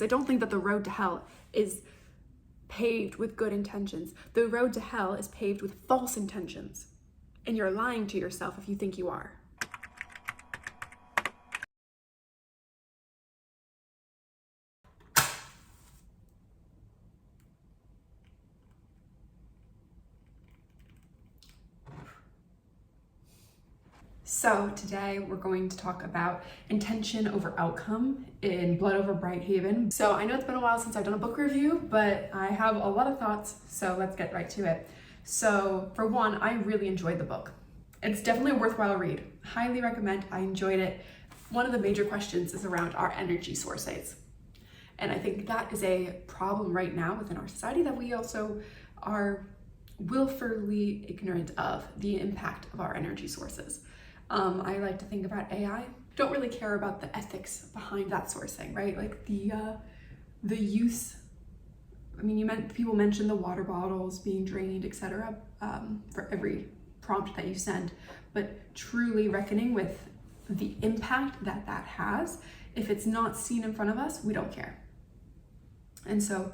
because I don't think that the road to hell is paved with good intentions. The road to hell is paved with false intentions. And you're lying to yourself if you think you are. So today we're going to talk about intention over outcome in Blood Over Bright Haven. So I know it's been a while since I've done a book review, but I have a lot of thoughts, so let's get right to it. So for one, I really enjoyed the book. It's definitely a worthwhile read. Highly recommend. I enjoyed it. One of the major questions is around our energy sources. And I think that is a problem right now within our society that we also are willfully ignorant of the impact of our energy sources. I like to think about AI. Don't really care about the ethics behind that sourcing, right? Like the use. I mean, people mention the water bottles being drained, etc. For every prompt that you send, but truly reckoning with the impact that that has. If it's not seen in front of us, we don't care. And so,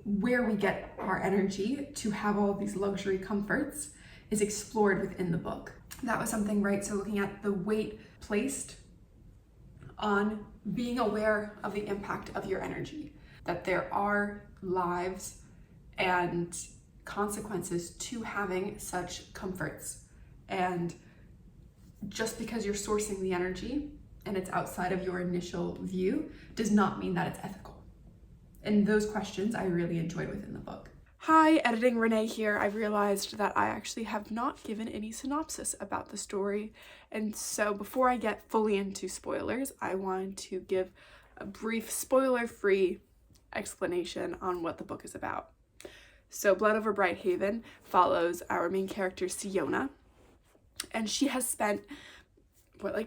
where we get our energy to have all these luxury comforts is explored within the book. That was something, right? So looking at the weight placed on being aware of the impact of your energy, that there are lives and consequences to having such comforts. And just because you're sourcing the energy and it's outside of your initial view does not mean that it's ethical. And those questions I really enjoyed within the book. Hi, editing Renee here. I've realized that I actually have not given any synopsis about the story. And so before I get fully into spoilers, I wanted to give a brief spoiler-free explanation on what the book is about. So Blood Over Bright Haven follows our main character, Siona, and she has spent,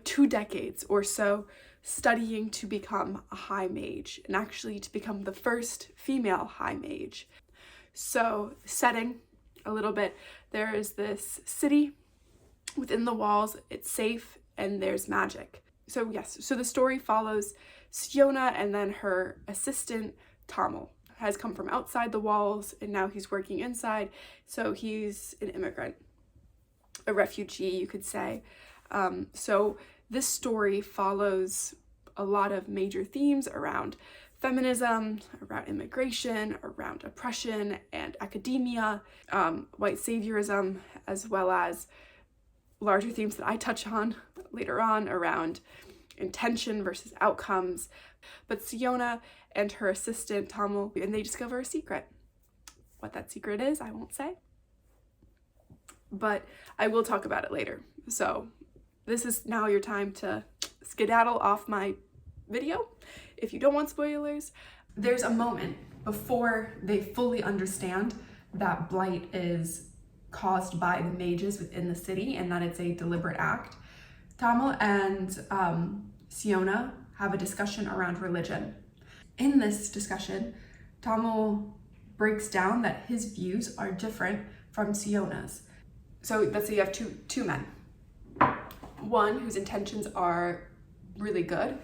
2 decades or so studying to become a high mage, and actually to become the first female high mage. So, setting a little bit, there is this city within the walls, it's safe, and there's magic. So yes, so the story follows Siona, and then her assistant, Tamil, has come from outside the walls, and now he's working inside. So he's an immigrant, a refugee, you could say. So this story follows a lot of major themes around feminism, around immigration, around oppression and academia, white saviorism, as well as larger themes that I touch on later on around intention versus outcomes. But Siona and her assistant, Tamil, and they discover a secret. What that secret is, I won't say, but I will talk about it later. So this is now your time to skedaddle off my video if you don't want spoilers. There's a moment before they fully understand that blight is caused by the mages within the city and that it's a deliberate act. Tamil and Siona have a discussion around religion. In this discussion, Tamil breaks down that his views are different from Siona's. So let's say you have two men. One whose intentions are really good,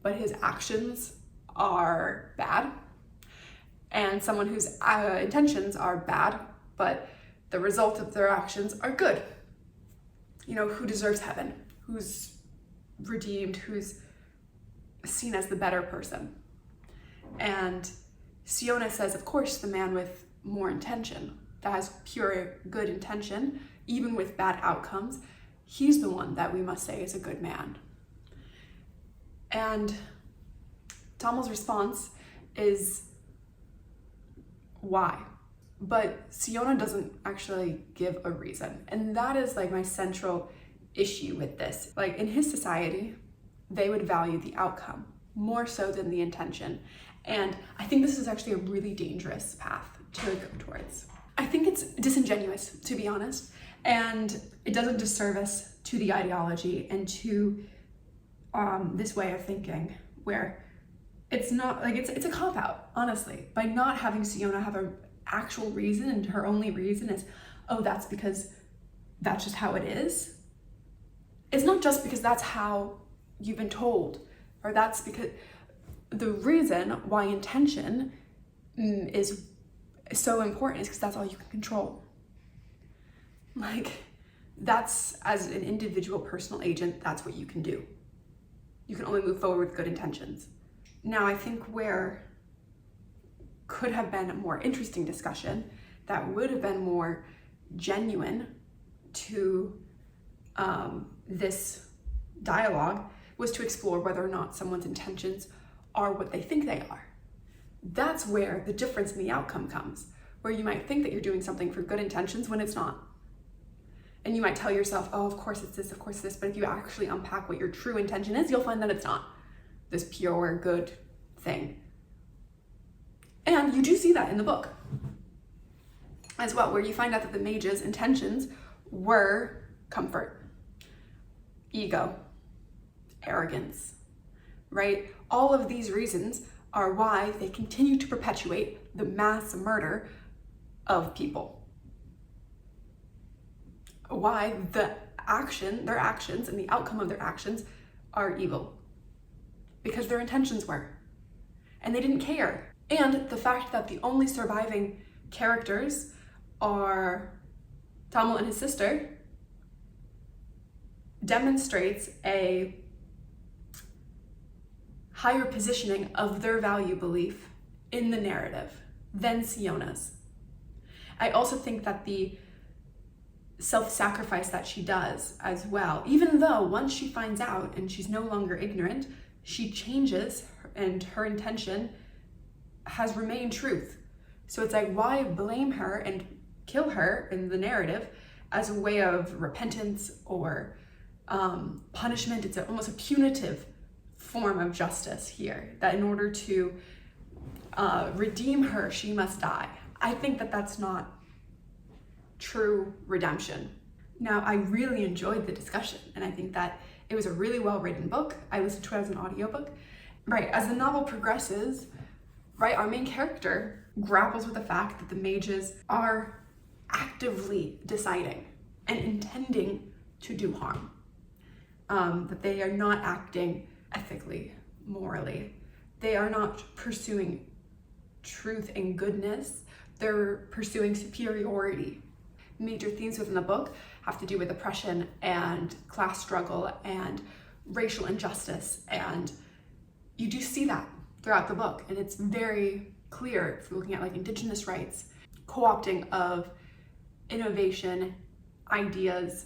but his actions are bad. And someone whose intentions are bad, but the result of their actions are good. You know, who deserves heaven, who's redeemed, who's seen as the better person. And Siona says, of course, the man with more intention, that has pure good intention, even with bad outcomes, he's the one that we must say is a good man. And Tamil's response is, why? But Siona doesn't actually give a reason. And that is like my central issue with this. Like in his society, they would value the outcome more so than the intention. And I think this is actually a really dangerous path to go towards. I think it's disingenuous, to be honest, and it does a disservice to the ideology and to this way of thinking, where it's not like it's a cop-out, honestly, by not having Siona have an actual reason, and her only reason is, oh, that's because that's just how it is. It's not just because that's how you've been told, or that's because the reason why intention is so important is because that's all you can control. Like, that's, as an individual personal agent, that's what you can do. You can only move forward with good intentions. Now, I think where could have been a more interesting discussion that would have been more genuine to this dialogue was to explore whether or not someone's intentions are what they think they are. That's where the difference in the outcome comes, where you might think that you're doing something for good intentions when it's not. And you might tell yourself, oh, of course it's this, of course it's this, but if you actually unpack what your true intention is, you'll find that it's not this pure good thing. And you do see that in the book as well, where you find out that the mage's intentions were comfort, ego, arrogance, right? All of these reasons are why they continue to perpetuate the mass murder of people. Why their actions and the outcome of their actions are evil. Because their intentions were. And they didn't care. And the fact that the only surviving characters are Tamil and his sister demonstrates a higher positioning of their value belief in the narrative than Siona's. I also think that the self-sacrifice that she does as well, even though once she finds out and she's no longer ignorant, she changes and her intention has remained truth. So it's like, why blame her and kill her in the narrative as a way of repentance or punishment? It's almost a punitive form of justice here, that in order to redeem her, she must die. I think that that's not true redemption. Now, I really enjoyed the discussion, and I think that it was a really well-written book. I listened to it as an audiobook. Right, as the novel progresses, right, our main character grapples with the fact that the mages are actively deciding and intending to do harm. That they are not acting ethically, morally. They are not pursuing truth and goodness. They're pursuing superiority. Major themes within the book have to do with oppression and class struggle and racial injustice, and you do see that throughout the book, and it's very clear if you're looking at like indigenous rights, co-opting of innovation, ideas,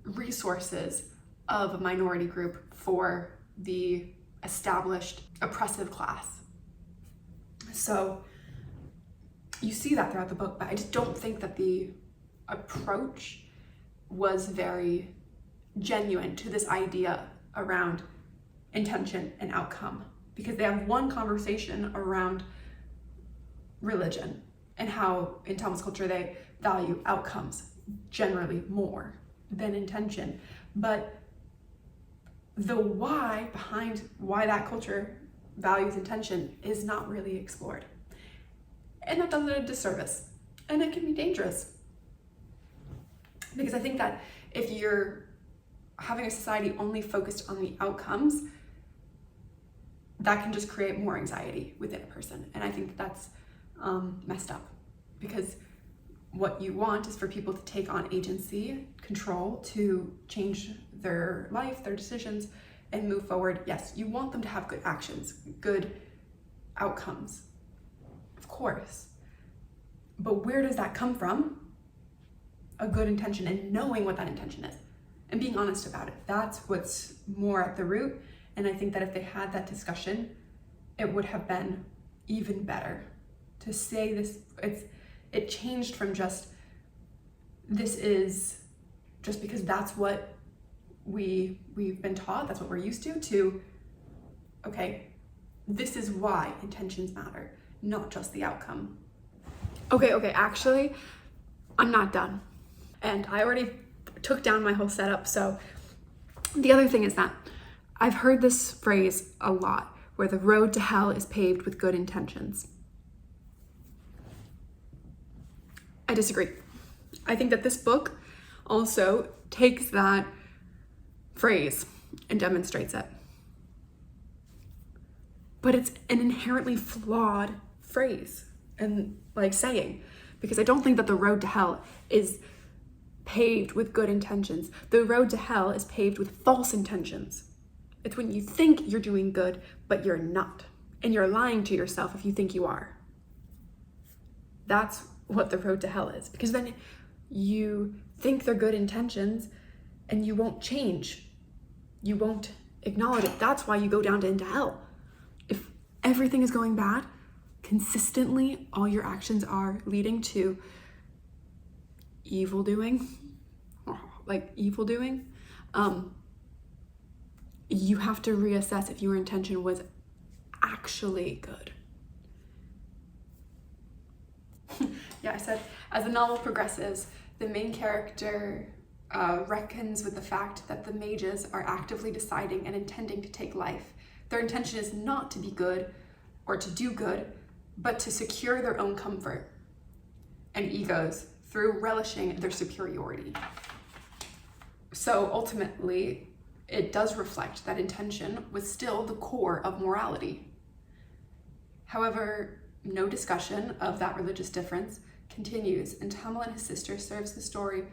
resources of a minority group for the established oppressive class. So you see that throughout the book, but I just don't think that the approach was very genuine to this idea around intention and outcome, because they have one conversation around religion and how in Tamil culture they value outcomes generally more than intention, but the why behind why that culture values intention is not really explored. And that does it a disservice, and it can be dangerous. Because I think that if you're having a society only focused on the outcomes, that can just create more anxiety within a person. And I think that's messed up, because what you want is for people to take on agency, control, to change their life, their decisions, and move forward. Yes, you want them to have good actions, good outcomes, of course. But where does that come from? A good intention, and knowing what that intention is and being honest about it. That's what's more at the root. And I think that if they had that discussion, it would have been even better to say this. It changed from just, this is just because that's what we've been taught, that's what we're used to, okay, this is why intentions matter, not just the outcome. Okay, actually, I'm not done. And I already took down my whole setup. So the other thing is that I've heard this phrase a lot, where the road to hell is paved with good intentions. I disagree. I think that this book also takes that phrase and demonstrates it. but it's an inherently flawed phrase and like saying, because I don't think that the road to hell is paved with good intentions. The road to hell is paved with false intentions. It's when you think you're doing good, but you're not. And you're lying to yourself if you think you are. That's what the road to hell is. Because then you think they're good intentions and you won't change. You won't acknowledge it. That's why you go down into hell. If everything is going bad, consistently, all your actions are leading to evil doing, you have to reassess if your intention was actually good. Yeah, I said, as the novel progresses, the main character reckons with the fact that the mages are actively deciding and intending to take life. Their intention is not to be good or to do good, but to secure their own comfort and egos through relishing their superiority. So ultimately, it does reflect that intention was still the core of morality. However, no discussion of that religious difference continues until Hummel and his sister survives the story,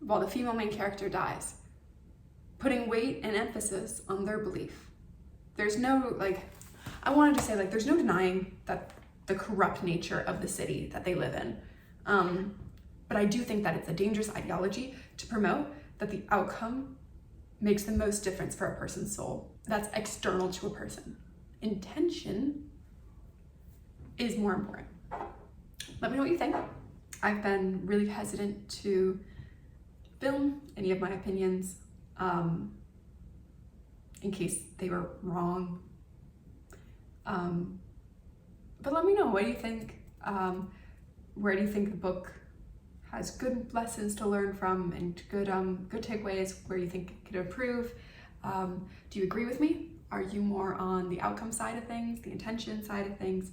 while the female main character dies, putting weight and emphasis on their belief. There's no, there's no denying that the corrupt nature of the city that they live in. But I do think that it's a dangerous ideology to promote that the outcome makes the most difference for a person's soul. That's external to a person. Intention is more important. Let me know what you think. I've been really hesitant to film any of my opinions in case they were wrong. But let me know, what do you think? Where do you think the book has good lessons to learn from and good takeaways where you think it could improve? Do you agree with me? Are you more on the outcome side of things, the intention side of things?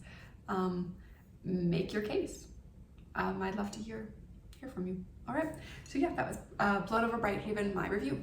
Make your case. I'd love to hear from you. All right, so yeah, that was Blood Over Bright Haven, my review.